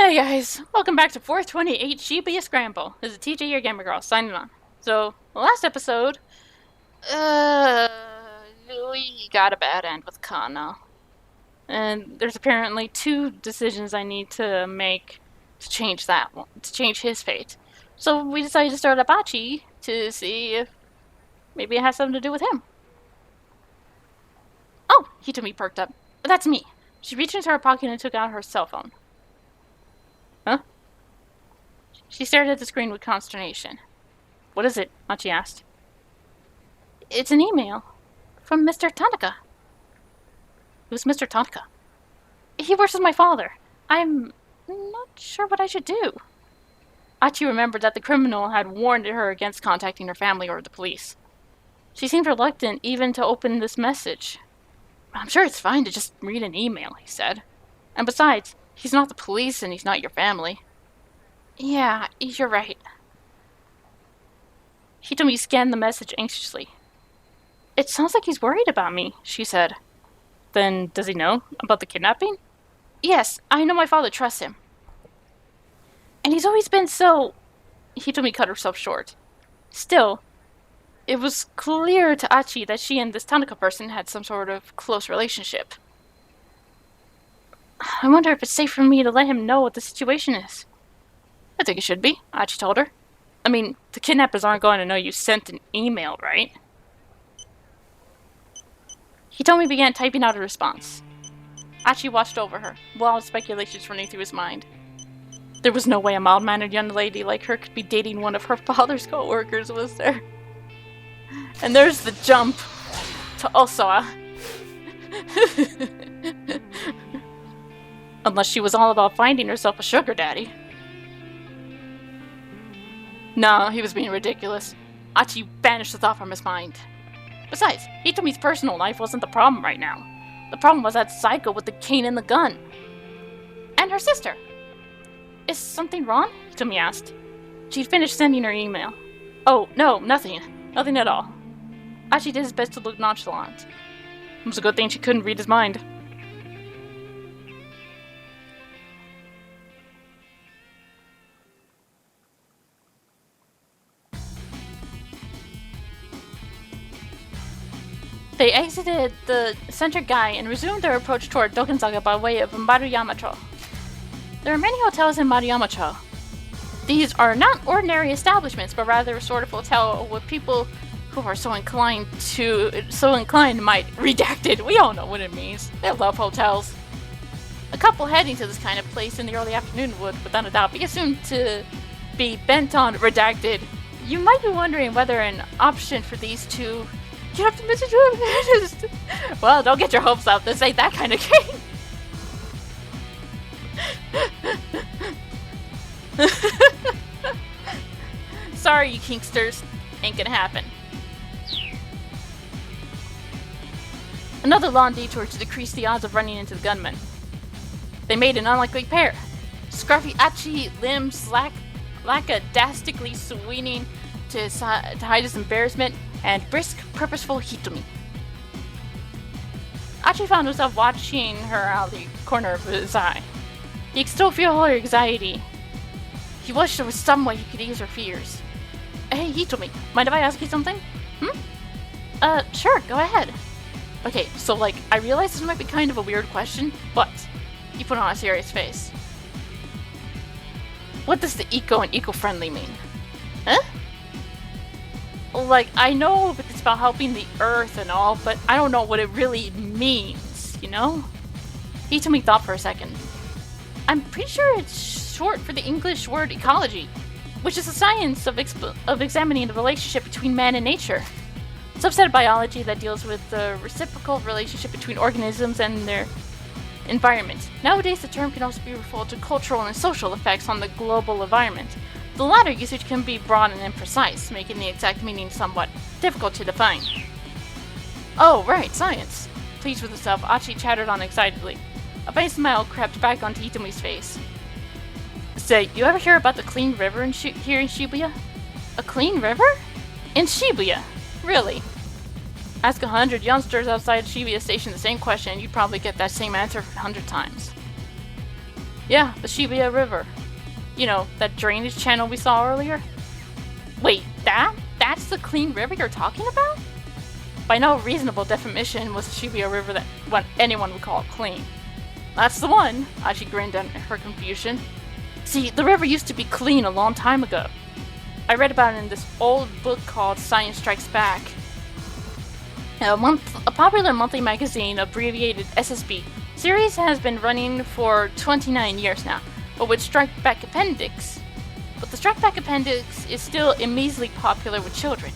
Hey guys, welcome back to 428 Shibuya Scramble. This is TJ, your gamer girl, signing on. So, the last episode, uh, we got a bad end with Kana. And there's apparently two decisions I need to make to change that one, to change his fate. So we decided to start up Achi to see if maybe it has something to do with him. Oh, Hitomi perked up. That's me. She reached into her pocket and took out her cell phone. Huh? She stared at the screen with consternation. What is it? Achi asked. It's an email. From Mr. Tanaka. Who's Mr. Tanaka? He works with my father. I'm not sure what I should do. Achi remembered that the criminal had warned her against contacting her family or the police. She seemed reluctant even to open this message. I'm sure it's fine to just read an email, he said. And besides, he's not the police and he's not your family. Yeah, you're right. Hitomi scanned the message anxiously. It sounds like he's worried about me, she said. Then does he know about the kidnapping? Yes, I know my father trusts him. And he's always been so... Hitomi cut herself short. Still, it was clear to Achi that she and this Tanaka person had some sort of close relationship. I wonder if it's safe for me to let him know what the situation is. I think it should be, Achi told her. I mean, the kidnappers aren't going to know you sent an email, right? Hitomi began typing out a response. Achi watched over her, wild speculations running through his mind. There was no way a mild-mannered young lady like her could be dating one of her father's co-workers, was there? And there's the jump to Osawa. Unless she was all about finding herself a sugar daddy. No, he was being ridiculous. Achi banished the thought from his mind. Besides, Hitomi's personal life wasn't the problem right now. The problem was that psycho with the cane and the gun. And her sister. Is something wrong? Hitomi asked. She'd finished sending her email. Oh, no, nothing. Nothing at all. Achi did his best to look nonchalant. It was a good thing she couldn't read his mind. They exited the center gai and resumed their approach toward Dokenzaga by way of Maruyamacho. There are many hotels in Maruyamacho. These are not ordinary establishments, but rather a sort of hotel with people who are so inclined might redacted. We all know what it means. They love hotels. A couple heading to this kind of place in the early afternoon would, without a doubt, be assumed to be bent on redacted. You might be wondering whether an option for these two... You have to message her. Well, don't get your hopes up. This ain't that kind of game. Sorry, you kinksters. Ain't gonna happen. Another long detour to decrease the odds of running into the gunman. They made an unlikely pair. Scruffy Achi, limbs lackadaisically swinging to hide his embarrassment, and brisk, purposeful Hitomi. Achi found himself watching her out the corner of his eye. He could still feel her anxiety. He wished there was some way he could ease her fears. Hey, Hitomi, mind if I ask you something? Sure, go ahead. Okay, so I realize this might be kind of a weird question, but he put on a serious face. What does the eco and eco-friendly mean? Huh? I know it's about helping the earth and all, but I don't know what it really means, you know? Hitomi thought for a second. I'm pretty sure it's short for the English word ecology, which is the science of examining the relationship between man and nature. It's a subset of biology that deals with the reciprocal relationship between organisms and their environment. Nowadays, the term can also be referred to cultural and social effects on the global environment. The latter usage can be broad and imprecise, making the exact meaning somewhat difficult to define. Oh, right, science. Pleased with himself, Achi chattered on excitedly. A faint smile crept back onto Hitomi's face. Say, you ever hear about the clean river here in Shibuya? A clean river? In Shibuya? Really? Ask 100 youngsters outside Shibuya Station the same question and you'd probably get that same answer 100 times. Yeah, the Shibuya River. You know, that drainage channel we saw earlier? Wait, that's the clean river you're talking about? By no reasonable definition was the Shibuya River that what anyone would call clean. That's the one, Achi grinned at her confusion. See, the river used to be clean a long time ago. I read about it in this old book called Science Strikes Back. A popular monthly magazine, abbreviated SSB, series has been running for 29 years now, but with Strike Back Appendix. But the Strike Back Appendix is still immensely popular with children.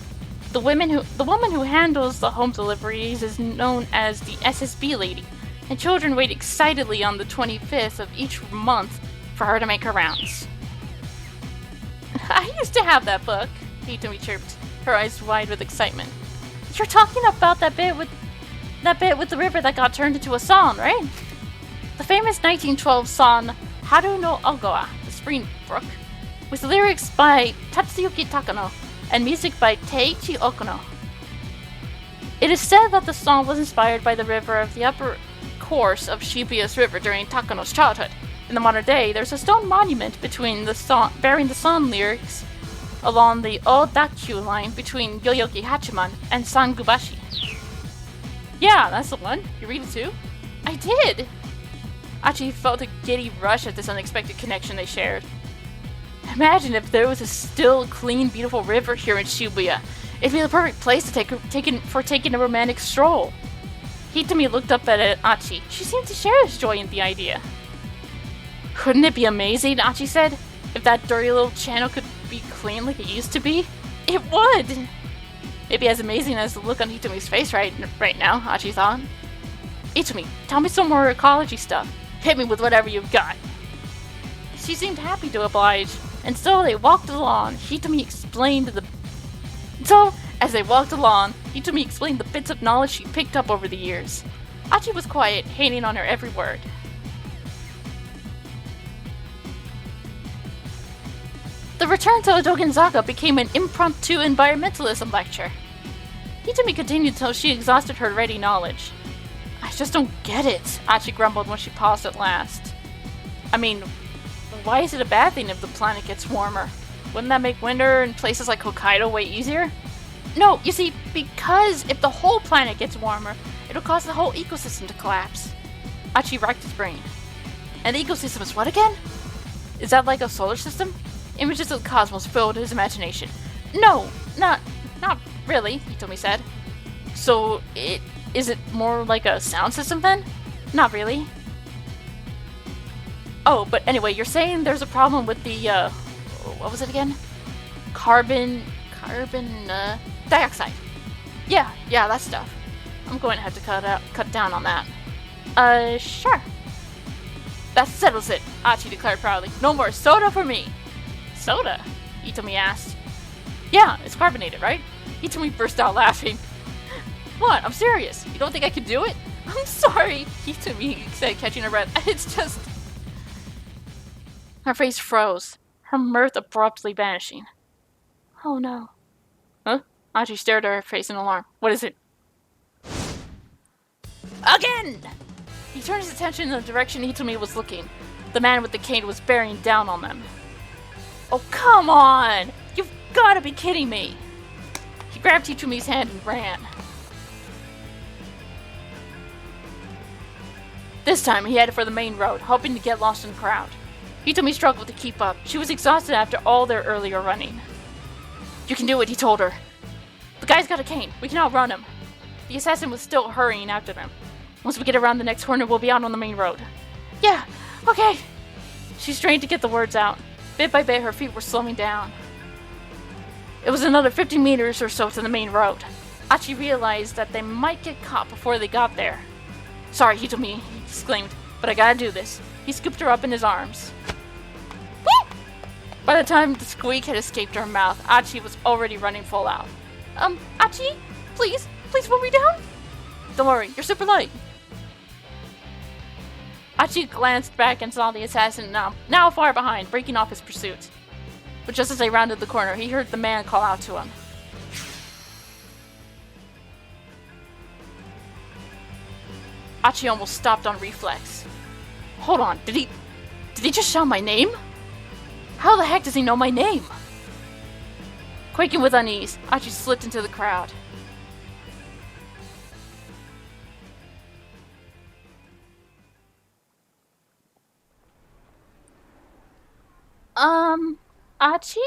The woman who handles the home deliveries is known as the SSB lady, and children wait excitedly on the 25th of each month for her to make her rounds. I used to have that book, Hitomi chirped, her eyes wide with excitement. You're talking about that bit with the river that got turned into a song, right? The famous 1912 song Haru no Ogawa, the Spring Brook, with lyrics by Tatsuyuki Takano and music by Teiichi Okuno. It is said that the song was inspired by the river of the upper course of Shibuya's river during Takano's childhood. In the modern day, there's a stone monument between the song, bearing the song lyrics along the Odakyu line between Yoyogi Hachiman and Sangubashi. Yeah, that's the one. You read it too? I did! Achi felt a giddy rush at this unexpected connection they shared. Imagine if there was a still, clean, beautiful river here in Shibuya. It'd be the perfect place to taking a romantic stroll. Hitomi looked up at Achi. She seemed to share his joy in the idea. Couldn't it be amazing, Achi said, if that dirty little channel could be clean like it used to be? It would! Maybe as amazing as the look on Hitomi's face right now, Achi thought. Hitomi, tell me some more ecology stuff. Hit me with whatever you've got. She seemed happy to oblige, and so they walked along. As they walked along, Hitomi explained the bits of knowledge she picked up over the years. Achi was quiet, hating on her every word. The return to Odogenzaga became an impromptu environmentalism lecture. Hitomi continued till she exhausted her ready knowledge. I just don't get it, Achi grumbled when she paused at last. I mean, why is it a bad thing if the planet gets warmer? Wouldn't that make winter in places like Hokkaido way easier? No, you see, because if the whole planet gets warmer, it'll cause the whole ecosystem to collapse. Achi racked his brain. And the ecosystem is what again? Is that like a solar system? Images of the cosmos filled his imagination. No, not really, Hitomi said. So, is it more like a sound system then? Not really. Oh, but anyway, you're saying there's a problem with the, what was it again? Carbon dioxide. Yeah, that stuff. I'm going to have to cut down on that. Sure. That settles it, Achi declared proudly. No more soda for me. Soda? Hitomi asked. Yeah, it's carbonated, right? Hitomi burst out laughing. What? I'm serious. You don't think I can do it? I'm sorry, Hitomi said, catching her breath. It's just... Her face froze, her mirth abruptly vanishing. Oh no. Huh? Achi stared at her face in alarm. What is it? Again! He turned his attention in the direction Hitomi was looking. The man with the cane was bearing down on them. Oh, come on! You've gotta be kidding me! He grabbed Hitomi's hand and ran. This time, he headed for the main road, hoping to get lost in the crowd. Hitomi struggled to keep up. She was exhausted after all their earlier running. You can do it, he told her. The guy's got a cane. We can outrun him. The assassin was still hurrying after them. Once we get around the next corner, we'll be out on the main road. Yeah, okay. She strained to get the words out. Bit by bit, her feet were slowing down. It was another 50 meters or so to the main road. Achi realized that they might get caught before they got there. Sorry, Hitomi, he exclaimed, but I gotta do this. He scooped her up in his arms. By the time the squeak had escaped her mouth, Achi was already running full out. Achi? Please put me down? Don't worry, you're super light. Achi glanced back and saw the assassin now far behind, breaking off his pursuit. But just as they rounded the corner, he heard the man call out to him. Achi almost stopped on reflex. Hold on, did Did he just shout my name? How the heck does he know my name? Quaking with unease, Achi slipped into the crowd. Achi?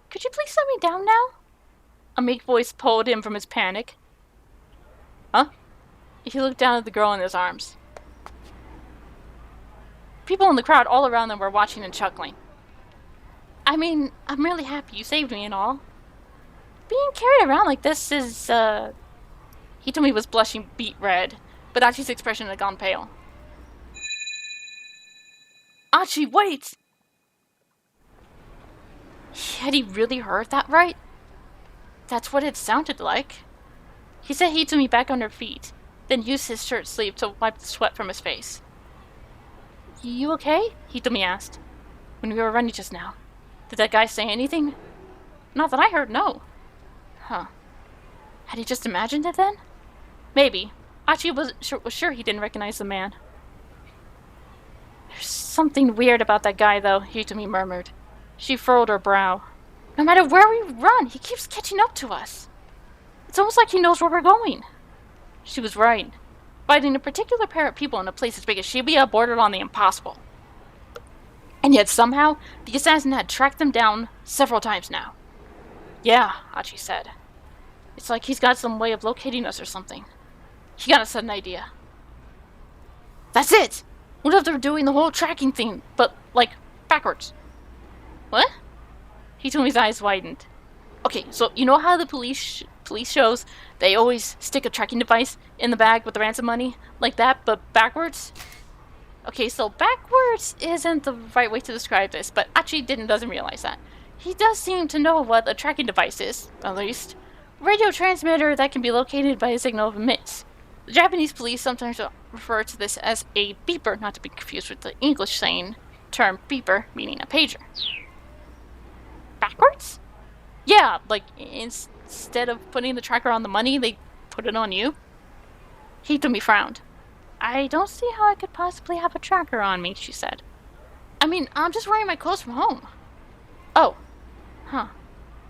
Could you please let me down now? A meek voice pulled him from his panic. Huh? He looked down at the girl in his arms. People in the crowd all around them were watching and chuckling. I mean, I'm really happy you saved me and all. Being carried around like this is, Hitomi was blushing beet red, but Achi's expression had gone pale. Achi, wait! Had he really heard that right? That's what it sounded like. He set Hitomi back on her feet, then used his shirt sleeve to wipe the sweat from his face. You okay? Hitomi asked. When we were running just now, did that guy say anything? Not that I heard, no. Huh. Had he just imagined it then? Maybe. Achi was sure he didn't recognize the man. There's something weird about that guy, though, Hitomi murmured. She furrowed her brow. No matter where we run, he keeps catching up to us. It's almost like he knows where we're going. She was right. Fighting a particular pair of people in a place as big as Shibuya bordered on the impossible. And yet somehow, the assassin had tracked them down several times now. Yeah, Achi said. It's like he's got some way of locating us or something. He got a sudden idea. That's it! What if they're doing the whole tracking thing, but, like, backwards? What? Hitomi's eyes widened. Okay, so you know how the police shows, they always stick a tracking device in the bag with the ransom money? Like that, but backwards? Okay, so backwards isn't the right way to describe this, but Achi doesn't realize that. He does seem to know what a tracking device is, at least. A radio transmitter that can be located by a signal it emits. The Japanese police sometimes refer to this as a beeper, not to be confused with the English saying term beeper, meaning a pager. Backwards? Yeah, like instead of putting the tracker on the money, they put it on you. Hitomi frowned. I don't see how I could possibly have a tracker on me, she said. I mean, I'm just wearing my clothes from home. Oh. Huh.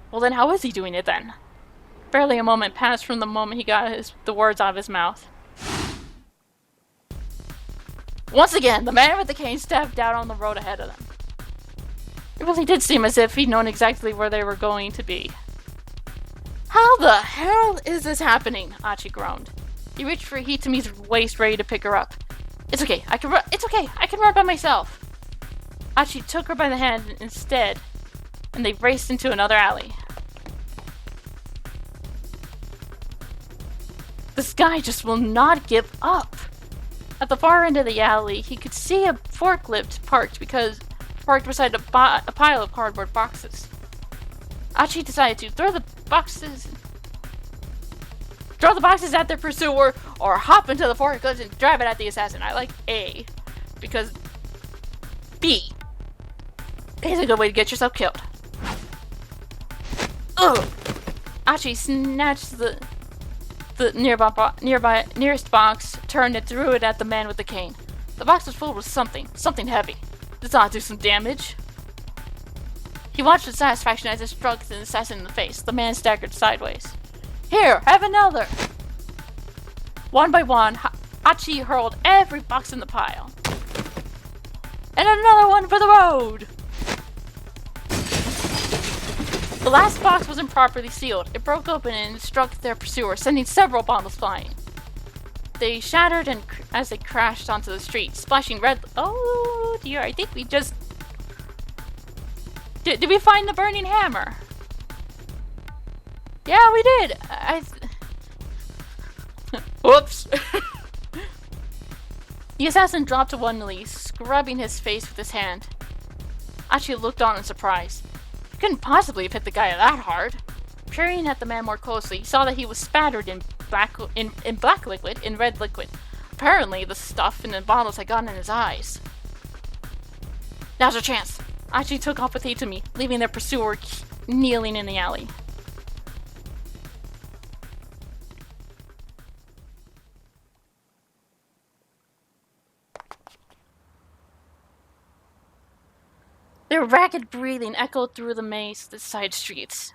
Well then how is he doing it then? Barely a moment passed from the moment he got the words out of his mouth. Once again, the man with the cane stepped out on the road ahead of them. It really did seem as if he'd known exactly where they were going to be. How the hell is this happening? Achi groaned. He reached for Hitomi's waist, ready to pick her up. It's okay, I can run. It's okay, I can run by myself. Achi took her by the hand instead, and they raced into another alley. This guy just will not give up. At the far end of the alley, he could see a forklift parked beside a pile of cardboard boxes. Achi decided to throw the boxes at their pursuer or hop into the forklift and drive it at the assassin. I like A, because B is a good way to get yourself killed. Ugh! Achi snatched the nearest box, turned and threw it at the man with the cane. The box was filled with something heavy. This ought to do some damage. He watched with satisfaction as it struck the assassin in the face. The man staggered sideways. Here, have another! One by one, Achi hurled every box in the pile. And another one for the road! The last box was improperly sealed. It broke open and struck their pursuer, sending several bottles flying. They shattered as they crashed onto the street, splashing red. Oh dear, I think we just... Did we find the burning hammer? Yeah, we did! Whoops! The assassin dropped to one knee, scrubbing his face with his hand. Achi looked on in surprise. He couldn't possibly have hit the guy that hard. Peering at the man more closely, he saw that he was spattered in black liquid, in red liquid. Apparently, the stuff in the bottles had gotten in his eyes. Now's our chance. Achi took off with Hitomi, leaving their pursuer kneeling in the alley. Their ragged breathing echoed through the maze of the side streets.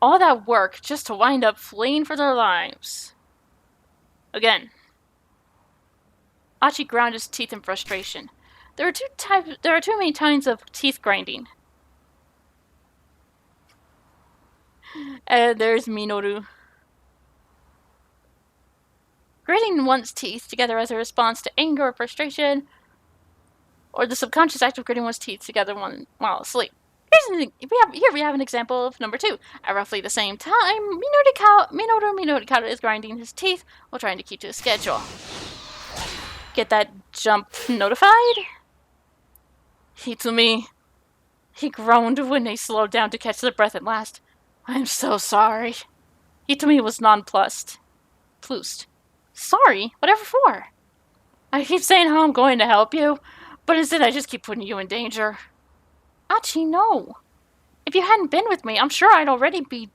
All that work just to wind up fleeing for their lives. Again. Achi ground his teeth in frustration. There are two main kinds of teeth grinding. And there's Minoru. Gritting one's teeth together as a response to anger or frustration, or the subconscious act of gritting one's teeth together while asleep. Here we have an example of number 2. At roughly the same time, Minoru Kata is grinding his teeth while trying to keep to his schedule. Get that jump notified? Hitsumi. He groaned when they slowed down to catch their breath at last. I'm so sorry. Hitsumi was nonplussed. Plused. Sorry? Whatever for? I keep saying how I'm going to help you, but instead I just keep putting you in danger. Achi, no. If you hadn't been with me, I'm sure I'd already be...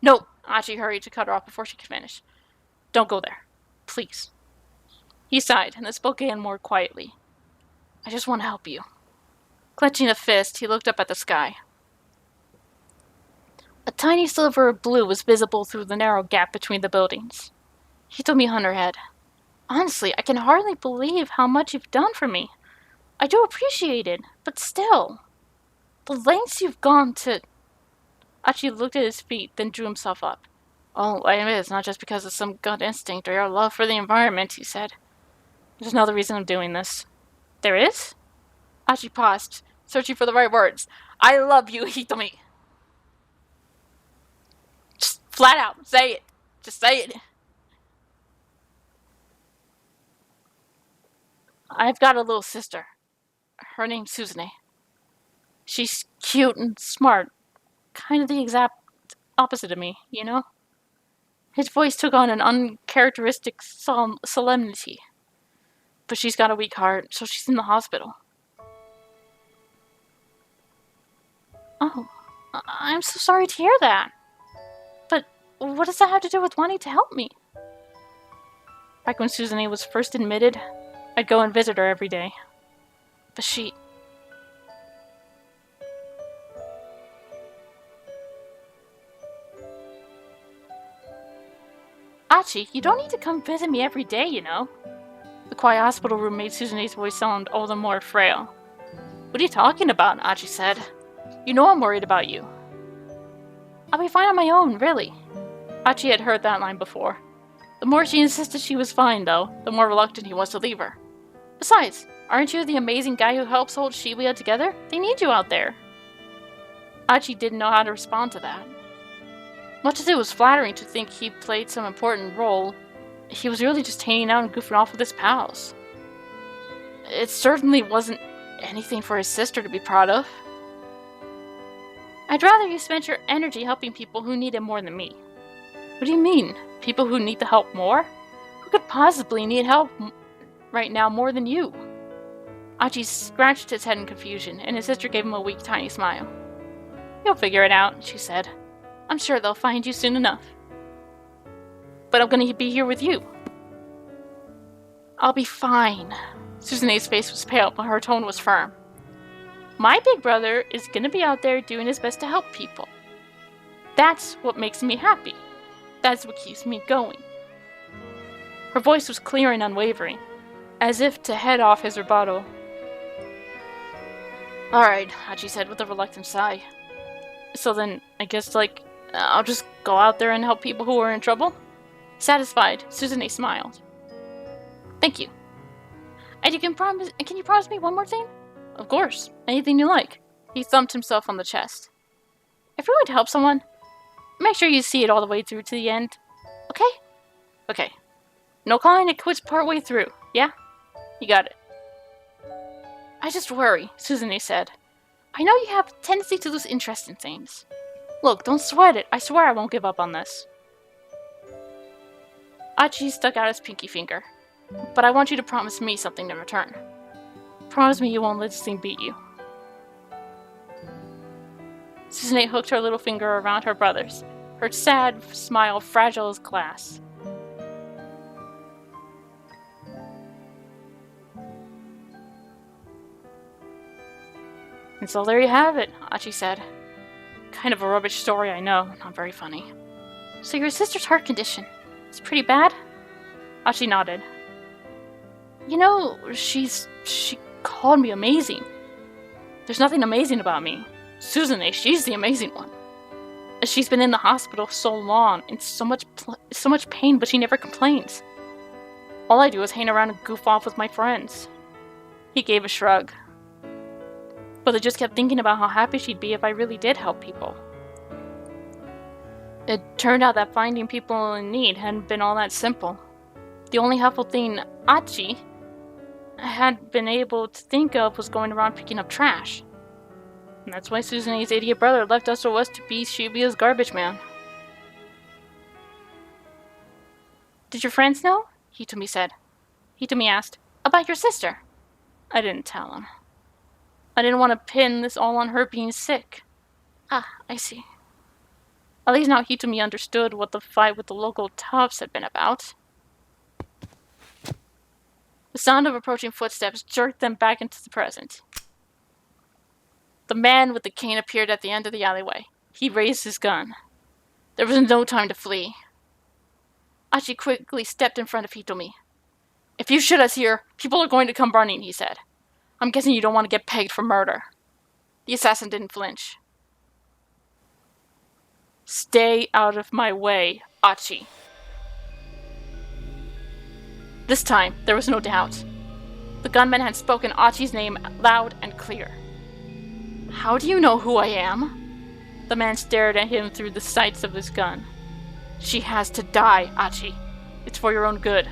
No, Achi hurried to cut her off before she could finish. Don't go there. Please. He sighed, and then spoke again more quietly. I just want to help you. Clenching a fist, he looked up at the sky. A tiny sliver of blue was visible through the narrow gap between the buildings. Hitomi hung her head. Honestly, I can hardly believe how much you've done for me. I do appreciate it, but still. The lengths you've gone to... Achi looked at his feet, then drew himself up. Oh, I admit it's not just because of some gut instinct or your love for the environment, he said. There's another reason I'm doing this. There is? Achi paused, searching for the right words. I love you, Hitomi. Just flat out, say it. Just say it. I've got a little sister. Her name's Suzune. She's cute and smart. Kind of the exact opposite of me, you know? His voice took on an uncharacteristic solemnity. But she's got a weak heart, so she's in the hospital. Oh, I'm so sorry to hear that. But what does that have to do with wanting to help me? Back when Suzune was first admitted, I'd go and visit her every day. But she... Achi, you don't need to come visit me every day, you know. The quiet hospital room made Suzune's voice sound all the more frail. What are you talking about? Achi said. You know I'm worried about you. I'll be fine on my own, really. Achi had heard that line before. The more she insisted she was fine, though, the more reluctant he was to leave her. Besides, aren't you the amazing guy who helps hold Shibuya together? They need you out there. Achi didn't know how to respond to that. Much as it was flattering to think he played some important role, he was really just hanging out and goofing off with his pals. It certainly wasn't anything for his sister to be proud of. I'd rather you spent your energy helping people who need it more than me. What do you mean? People who need the help more? Who could possibly need help right now more than you? Achi scratched his head in confusion, and his sister gave him a weak, tiny smile. You'll figure it out, she said. I'm sure they'll find you soon enough. But I'm gonna be here with you. I'll be fine. Suzune's face was pale, but her tone was firm. My big brother is gonna be out there doing his best to help people. That's what makes me happy. That's what keeps me going. Her voice was clear and unwavering, as if to head off his rebuttal. Alright, Achi said with a reluctant sigh. So then, I guess, I'll just go out there and help people who are in trouble? Satisfied, Suzune smiled. Thank you. And can you promise me one more thing? Of course, anything you like. He thumped himself on the chest. If you're going to help someone, make sure you see it all the way through to the end. Okay? Okay. No calling it quits partway through, yeah? You got it. I just worry, Suzune said. I know you have a tendency to lose interest in things. Look, don't sweat it. I swear I won't give up on this. Achi stuck out his pinky finger. But I want you to promise me something in return. Promise me you won't let this thing beat you. Suzune hooked her little finger around her brother's, her sad smile fragile as glass. And so there you have it, Achi said. Kind of a rubbish story, I know. Not very funny. So your sister's heart condition is pretty bad? Achi nodded. You know, she called me amazing. There's nothing amazing about me. Suzune, she's the amazing one. She's been in the hospital so long, in so much pain, but she never complains. All I do is hang around and goof off with my friends. He gave a shrug. But I just kept thinking about how happy she'd be if I really did help people. It turned out that finding people in need hadn't been all that simple. The only helpful thing Achi had been able to think of was going around picking up trash. And that's why Suzune's idiot brother left us to be Shibuya's garbage man. Did your friends know? Hitomi said. Hitomi asked, about your sister? I didn't tell him. I didn't want to pin this all on her being sick. Ah, I see. At least now Hitomi understood what the fight with the local toughs had been about. The sound of approaching footsteps jerked them back into the present. The man with the cane appeared at the end of the alleyway. He raised his gun. There was no time to flee. Achi quickly stepped in front of Hitomi. If you shoot us here, people are going to come running, he said. I'm guessing you don't want to get pegged for murder. The assassin didn't flinch. Stay out of my way, Achi. This time, there was no doubt. The gunman had spoken Achi's name loud and clear. How do you know who I am? The man stared at him through the sights of his gun. She has to die, Achi. It's for your own good.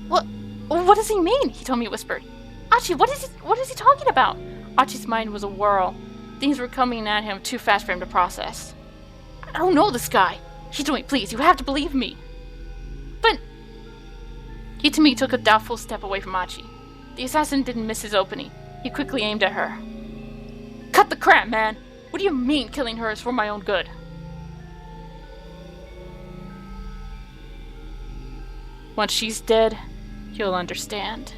What does he mean? Hitomi whispered. Achi, what is he talking about? Achi's mind was a whirl. Things were coming at him too fast for him to process. I don't know this guy. Hitomi, please, you have to believe me. But... Hitomi took a doubtful step away from Achi. The assassin didn't miss his opening. He quickly aimed at her. Cut the crap, man! What do you mean killing her is for my own good? Once she's dead, you'll understand.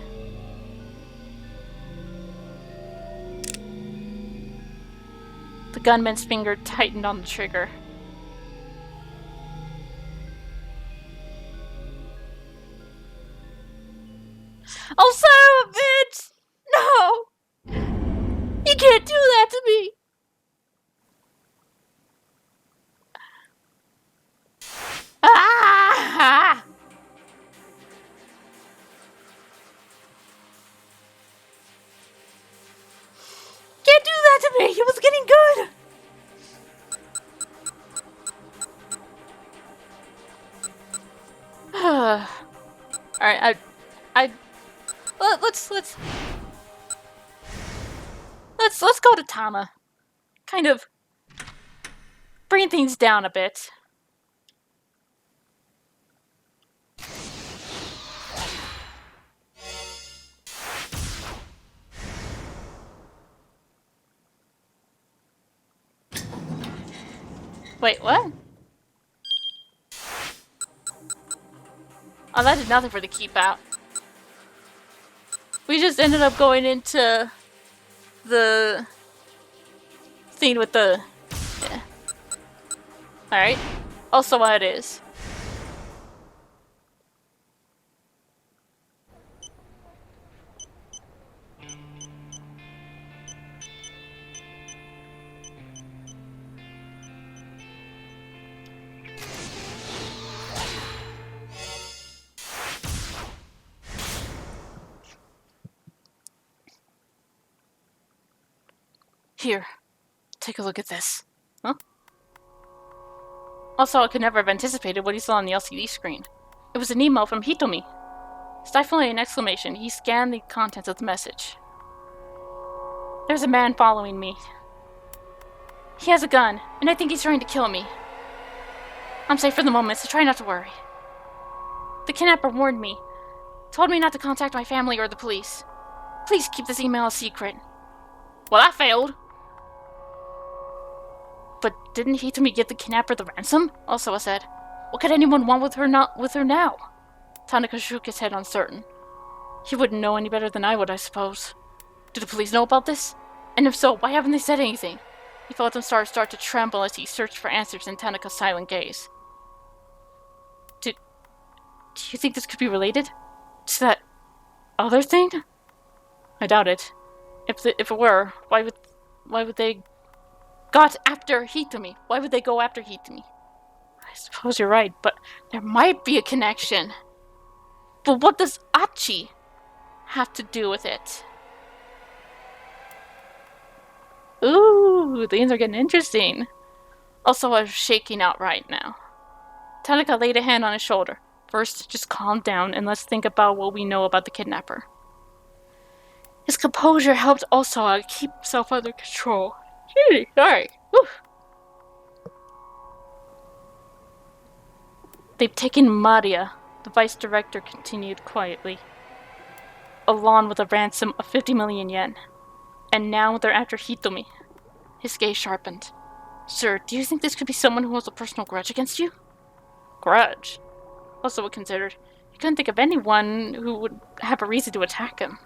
The gunman's finger tightened on the trigger. Oh, son of a bitch! No! You can't do that to me! Ah! Can't do that to me! It was getting good! Alright, let's go to Tama. Kind of bring things down a bit. Wait, what? Oh, that did nothing for the keep out. We just ended up going into the scene with the... Yeah. Alright. Also what it is. Here, take a look at this. Huh? Also, I could never have anticipated what he saw on the LCD screen. It was an email from Hitomi. Stifling an exclamation, he scanned the contents of the message. There's a man following me. He has a gun, and I think he's trying to kill me. I'm safe for the moment, so try not to worry. The kidnapper warned me. Told me not to contact my family or the police. Please keep this email a secret. Well, that failed. But didn't Hitomi give the kidnapper the ransom? Osawa said. What could anyone want with her now? Tanaka shook his head uncertain. He wouldn't know any better than I would, I suppose. Do the police know about this? And if so, why haven't they said anything? He felt himself start to tremble as he searched for answers in Tanaka's silent gaze. Do you think this could be related to that other thing? I doubt it. If it were, why would they got after Hitomi? Why would they go after Hitomi? I suppose you're right, but there might be a connection. But what does Achi have to do with it? Ooh, things are getting interesting. Also, I was shaking out right now. Tanaka laid a hand on his shoulder. First, just calm down and let's think about what we know about the kidnapper. His composure helped Osawa keep himself under control. Gee, sorry. Whew. They've taken Maria, the vice director continued quietly, along with a ransom of 50 million yen. And now they're after Hitomi. His gaze sharpened. Sir, do you think this could be someone who holds a personal grudge against you? Grudge? Osawa considered. He couldn't think of anyone who would have a reason to attack him.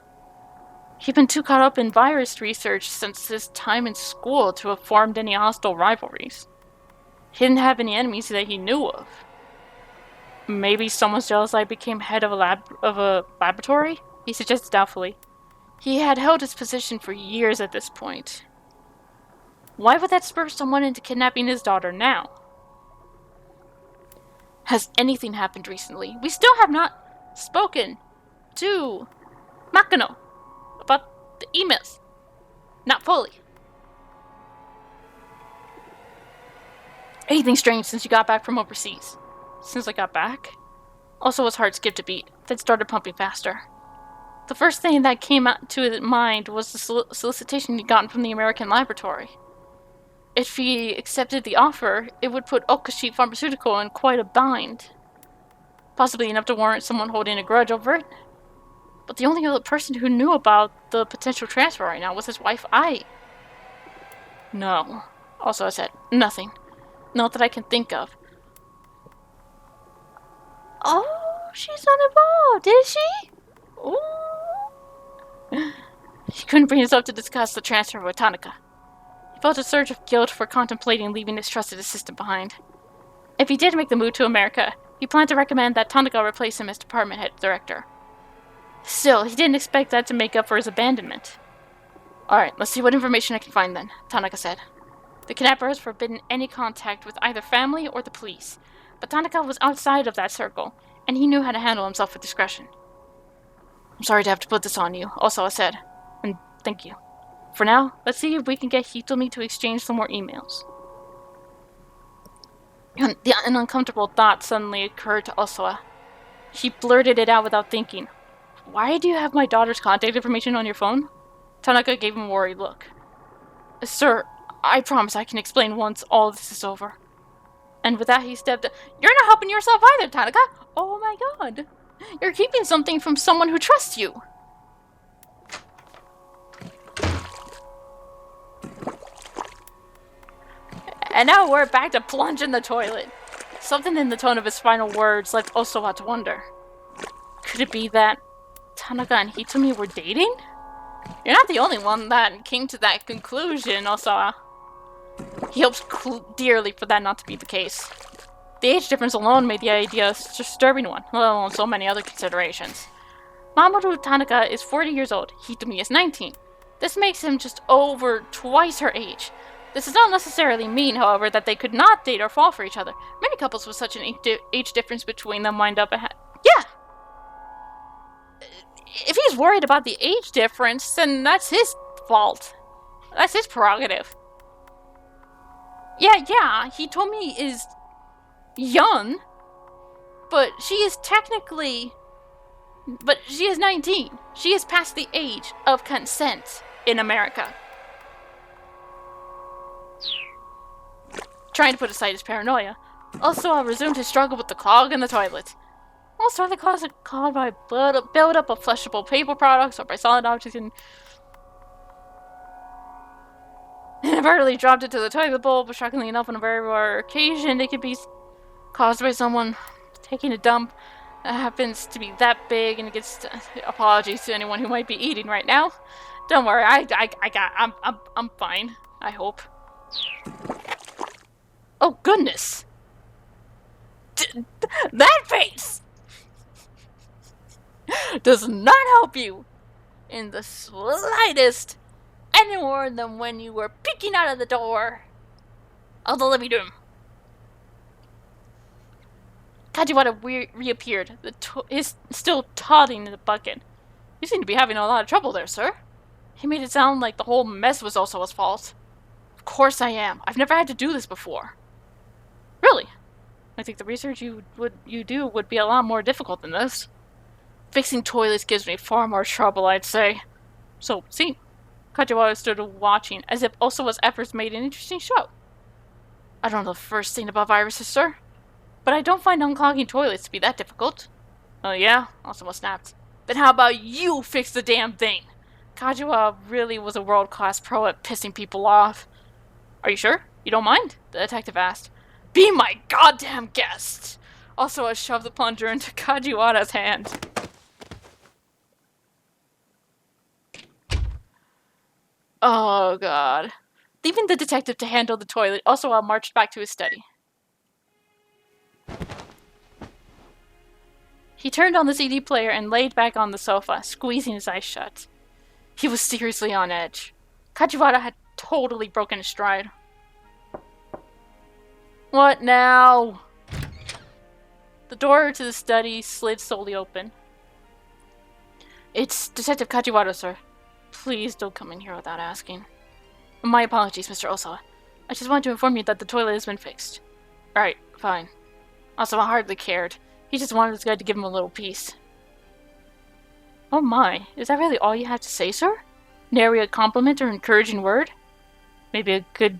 He'd been too caught up in virus research since his time in school to have formed any hostile rivalries. He didn't have any enemies that he knew of. Maybe someone's jealous I became head of a laboratory? He suggested doubtfully. He had held his position for years at this point. Why would that spur someone into kidnapping his daughter now? Has anything happened recently? We still have not spoken to Makino about the emails. Not fully. Anything strange since you got back from overseas? Since I got back? Also, his heart skipped a beat, then started pumping faster. The first thing that came to his mind was the solicitation he'd gotten from the American laboratory. If he accepted the offer, it would put Okashi Pharmaceutical in quite a bind. Possibly enough to warrant someone holding a grudge over it. But the only other person who knew about the potential transfer right now was his wife, Ai. No. Also, I said, nothing. Not that I can think of. Oh, she's not involved, is she? Ooh. He couldn't bring himself to discuss the transfer with Tanaka. He felt a surge of guilt for contemplating leaving his trusted assistant behind. If he did make the move to America, he planned to recommend that Tanaka replace him as department head director. Still, he didn't expect that to make up for his abandonment. Alright, let's see what information I can find then, Tanaka said. The kidnapper has forbidden any contact with either family or the police, but Tanaka was outside of that circle, and he knew how to handle himself with discretion. I'm sorry to have to put this on you, Osawa said, and thank you. For now, let's see if we can get Hitomi to exchange some more emails. An uncomfortable thought suddenly occurred to Osawa. He blurted it out without thinking. Why do you have my daughter's contact information on your phone? Tanaka gave him a worried look. Sir, I promise I can explain once all this is over. And with that he stepped... You're not helping yourself either, Tanaka! Oh my god! You're keeping something from someone who trusts you! And now we're back to plunge in the toilet. Something in the tone of his final words left Osawa to wonder. Could it be that Tanaka and Hitomi were dating? You're not the only one that came to that conclusion, Osawa. He hopes dearly for that not to be the case. The age difference alone made the idea a disturbing one, let alone so many other considerations. Mamoru Tanaka is 40 years old, Hitomi is 19. This makes him just over twice her age. This does not necessarily mean, however, that they could not date or fall for each other. Many couples with such an age difference between them wind up ahead. Yeah! If he's worried about the age difference, then that's his fault. That's his prerogative. Yeah, Hitomi is young, but she is 19. She is past the age of consent in America. Trying to put aside his paranoia, Osawa resumed his struggle with the clog in the toilet. I'll start the clog by build up of flushable paper products or by solid objects and inadvertently dropped it to the toilet bowl, but shockingly enough, on a very rare occasion, it could be caused by someone taking a dump that happens to be that big, and it gets apologies to anyone who might be eating right now. Don't worry, I'm fine. I hope. Oh goodness! That face does not help you in the slightest, any more than when you were peeking out of the door of the living room. Kajiwara reappeared, is still toddling in the bucket. You seem to be having a lot of trouble there, sir. He made it sound like the whole mess was also his fault. Of course I am. I've never had to do this before. Really? I think the research you do would be a lot more difficult than this. Fixing toilets gives me far more trouble, I'd say. So, see, Kajiwara stood watching, as if Osowa's efforts made an interesting show. I don't know the first thing about viruses, sir, but I don't find unclogging toilets to be that difficult. Oh yeah? Osowa snapped. Then how about you fix the damn thing? Kajiwara really was a world-class pro at pissing people off. Are you sure? You don't mind? The detective asked. Be my goddamn guest! Osowa shoved the plunger into Kajiwara's hand. Oh god. Leaving the detective to handle the toilet, Osowa marched back to his study. He turned on the CD player and laid back on the sofa, squeezing his eyes shut. He was seriously on edge. Kajiwara had totally broken his stride. What now? The door to the study slid slowly open. It's Detective Kajiwara, sir. Please don't come in here without asking. My apologies, Mr. Osowa. I just wanted to inform you that the toilet has been fixed. Alright, fine. Osowa hardly cared. He just wanted this guy to give him a little peace. Oh my, is that really all you had to say, sir? Nary a compliment or encouraging word? Maybe a good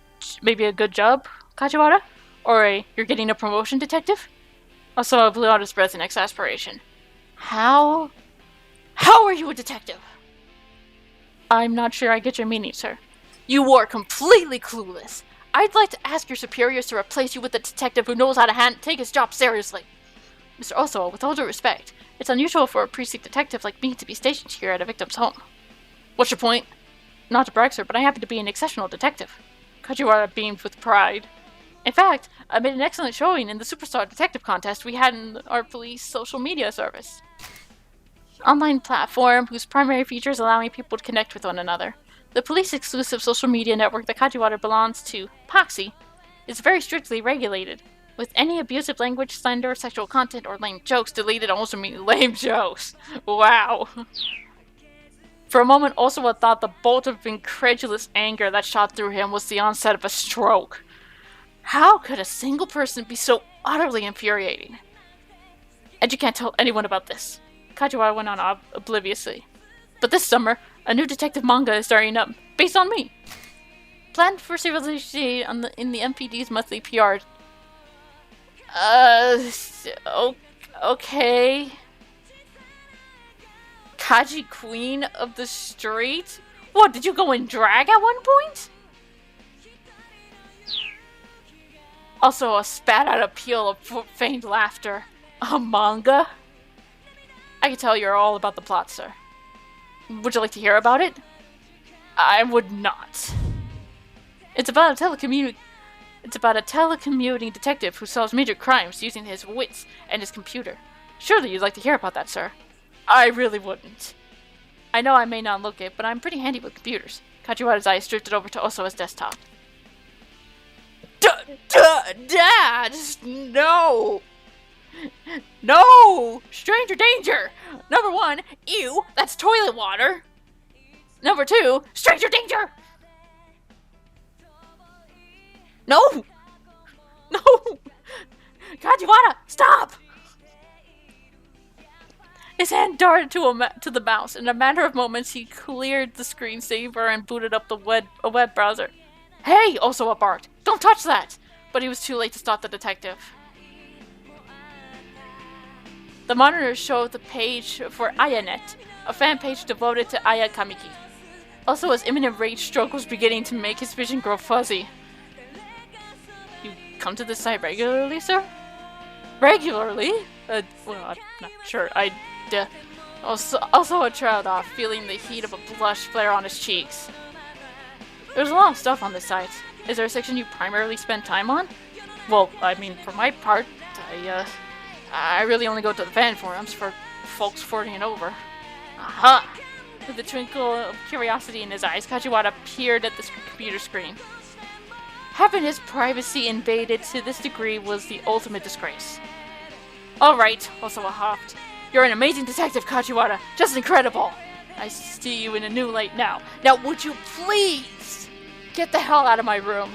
job, Kajiwara? Or you're getting a promotion, detective? Osowa blew out his breath in exasperation. How are you a detective? I'm not sure I get your meaning, sir. You are completely clueless. I'd like to ask your superiors to replace you with a detective who knows how to take his job seriously. Mr. Osowa, with all due respect, it's unusual for a precinct detective like me to be stationed here at a victim's home. What's your point? Not to brag, sir, but I happen to be an exceptional detective. Kajiwara beamed with pride. In fact, I made an excellent showing in the Superstar Detective Contest we had in our police social media service. Online platform whose primary feature is allowing people to connect with one another. The police-exclusive social media network that Kajiwara belongs to, Poxy, is very strictly regulated, with any abusive language, slander, sexual content, or lame jokes deleted. Almost immediately. Lame jokes. Wow. For a moment, Osowa thought the bolt of incredulous anger that shot through him was the onset of a stroke. How could a single person be so utterly infuriating? And you can't tell anyone about this. Kajiwara went on obliviously. But this summer, a new detective manga is starting up, based on me. Planned for release in the MPD's monthly PR. Okay. Kaji Queen of the Street? What, did you go in drag at one point? Also, a spat out a peal of feigned laughter. A manga? I can tell you all about the plot, sir. Would you like to hear about it? I would not. It's about a telecommuting detective who solves major crimes using his wits and his computer. Surely you'd like to hear about that, sir. I really wouldn't. I know I may not look it, but I'm pretty handy with computers. Kajiwara's eyes drifted over to Osowa's desktop. Dad! No! No! Stranger danger! Number 1, ew, that's toilet water. Number 2, stranger danger! No! No! Kajiwara, stop! His hand darted to the mouse. In a matter of moments, he cleared the screensaver and booted up a web browser. Hey! Osowa barked. Don't touch that! But he was too late to stop the detective. The monitor showed the page for AyaNet, a fan page devoted to Aya Kamiki. Also, his imminent rage stroke was beginning to make his vision grow fuzzy. You come to this site regularly, sir? Regularly? Well, I'm not sure. Also trailed off, feeling the heat of a blush flare on his cheeks. There's a lot of stuff on this site. Is there a section you primarily spend time on? Well, I mean, for my part, I really only go to the fan forums for folks 40 and over. Aha! With a twinkle of curiosity in his eyes, Kajiwara peered at the computer screen. Having his privacy invaded to this degree was the ultimate disgrace. Alright, also a huffed. You're an amazing detective, Kajiwara. Just incredible. I see you in a new light now. Now, would you please get the hell out of my room?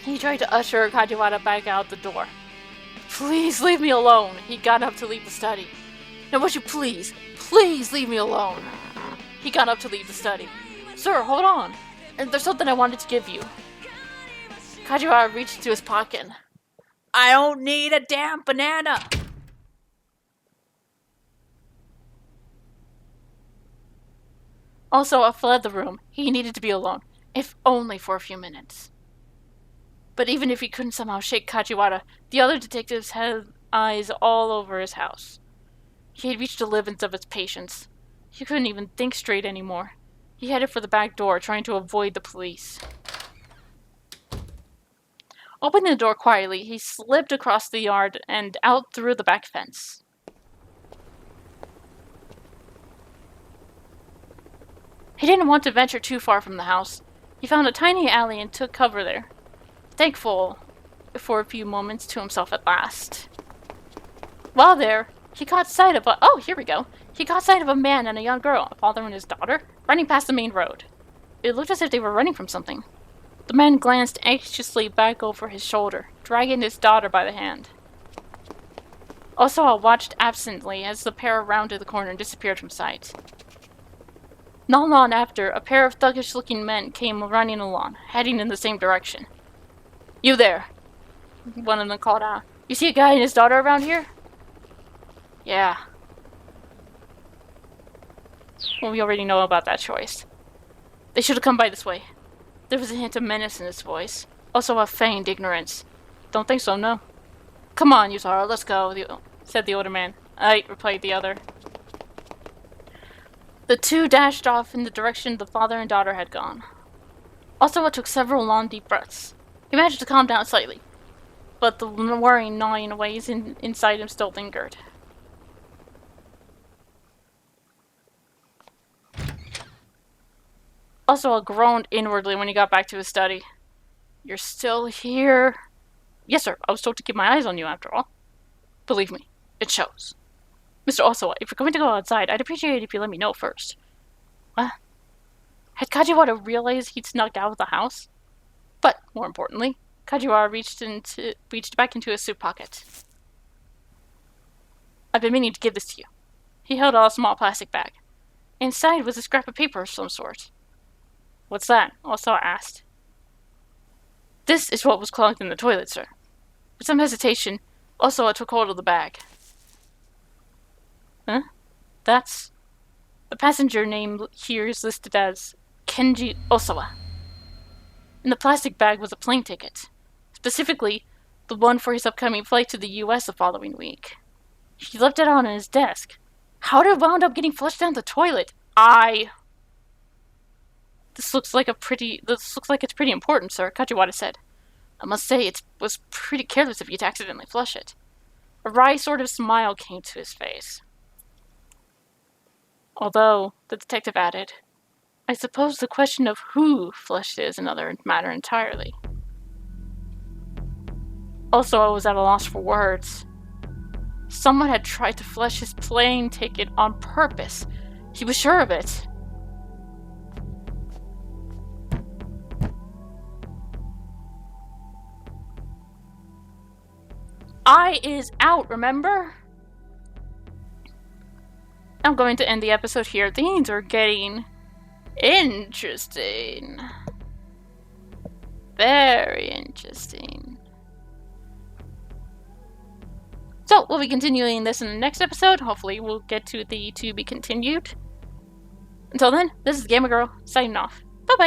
He tried to usher Kajiwara back out the door. Please leave me alone. He got up to leave the study. Now, would you please leave me alone? He got up to leave the study. Sir, hold on. There's something I wanted to give you. Kajiwara reached into his pocket. I don't need a damn banana. Also, I fled the room. He needed to be alone, if only for a few minutes. But even if he couldn't somehow shake Kajiwara, the other detectives had eyes all over his house. He had reached the limits of his patience. He couldn't even think straight anymore. He headed for the back door, trying to avoid the police. Opening the door quietly, he slipped across the yard and out through the back fence. He didn't want to venture too far from the house. He found a tiny alley and took cover there, thankful for a few moments to himself at last. While there, he caught sight of He caught sight of a man and a young girl, a father and his daughter, running past the main road. It looked as if they were running from something. The man glanced anxiously back over his shoulder, dragging his daughter by the hand. Osawa watched absently as the pair rounded the corner and disappeared from sight. Not long after, a pair of thuggish-looking men came running along, heading in the same direction. You there, one of them called out. You see a guy and his daughter around here? Yeah. Well, we already know about that choice. They should have come by this way. There was a hint of menace in his voice, also a feigned ignorance. Don't think so, no. Come on, Yutaro, let's go, said the older man. Aye, replied the other. The two dashed off in the direction the father and daughter had gone. Osawa took several long, deep breaths. He managed to calm down slightly, but the worrying, gnawing waves inside him still lingered. Osawa groaned inwardly when he got back to his study. You're still here? Yes, sir. I was told to keep my eyes on you, after all. Believe me, it shows. Mr. Osawa, if you're going to go outside, I'd appreciate it if you let me know first. What? Had Kajiwara realized he'd snuck out of the house? But, more importantly, Kajiwara reached back into his suit pocket. I've been meaning to give this to you. He held out a small plastic bag. Inside was a scrap of paper of some sort. What's that? Osawa asked. This is what was clogged in the toilet, sir. With some hesitation, Osawa took hold of the bag. Huh? That's... The passenger name here is listed as Kenji Osawa. In the plastic bag was a plane ticket. Specifically, the one for his upcoming flight to the US the following week. He left it on his desk. How did it wound up getting flushed down the toilet? This looks like it's pretty important, sir, Kajiwara said. I must say, it was pretty careless of you to accidentally flush it. A wry sort of smile came to his face. Although, the detective added, I suppose the question of who flushed it is another matter entirely. Also, I was at a loss for words. Someone had tried to flush his plane ticket on purpose. He was sure of it. I is out, remember? I'm going to end the episode here. Things are getting interesting. Very interesting. So, we'll be continuing this in the next episode. Hopefully, we'll get to the to be continued. Until then, this is Gamer Girl, signing off. Bye-bye.